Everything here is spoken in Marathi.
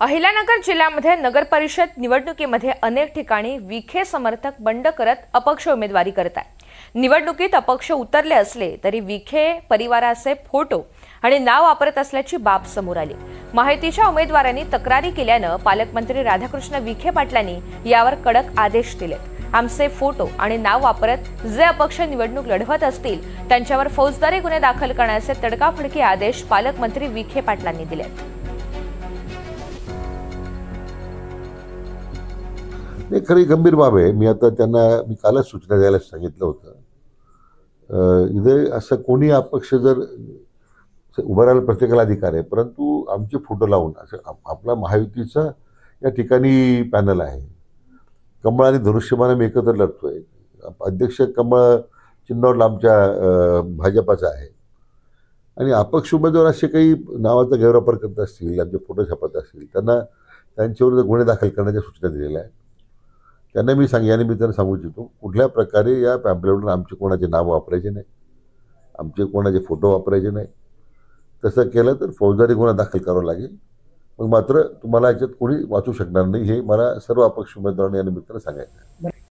अहिल्यानगर जिल्ह्यामध्ये नगर परिषद निवडणुकीमध्ये अनेक ठिकाणी विखे समर्थक बंड करत अपक्ष उमेदवारी करत आहेत। निवडणुकीत अपक्ष उतरले असले तरी विखे परिवाराचे फोटो आणि नाव वापरत असल्याची बाब समोर आली। माहितीच्या उमेदवारांनी तक्रारी केल्यानं पालकमंत्री राधाकृष्ण विखे पाटलांनी यावर कडक आदेश दिलेत। आमचे फोटो आणि नाव वापरत जे अपक्ष निवडणूक लढवत असतील त्यांच्यावर फौजदारी गुन्हे दाखल करण्याचे तडकाफडकी आदेश पालकमंत्री विखे पाटलांनी दिलेत। नाही, खरी गंभीर बाब आहे। मी कालच सूचना द्यायला सांगितलं होतं। इथे असं कोणी अपक्ष जर उभं राहायला प्रत्येकाला अधिकार आहे, परंतु आमचे फोटो लावून असं आपला महायुतीचा या ठिकाणी पॅनल आहे। कमळ आणि धनुष्यबाण आम्ही एकत्र लढतोय। अध्यक्ष कमळ चिन्हावर आमच्या भाजपाचा आहे आणि अपक्ष उमेदवार असे काही नावाचा गैरवापर करत असतील, आमचे फोटो छापत असतील, त्यांच्यावर गुन्हे दाखल करण्याच्या सूचना दिलेल्या आहेत। त्यांना मी या निमित्तानं सांगू इच्छितो, कुठल्या प्रकारे या पॅम्पलेटवर आमचे कोणाचे नाव वापरायचे नाही, आमचे कोणाचे फोटो वापरायचे नाही। तसं केलं तर फौजदारी गुन्हा दाखल करावा लागेल। मग मात्र तुम्हाला याच्यात कोणी वाचू शकणार नाही, हे मला सर्व अपक्ष उमेदवारांनी या निमित्तानं सांगायचं आहे।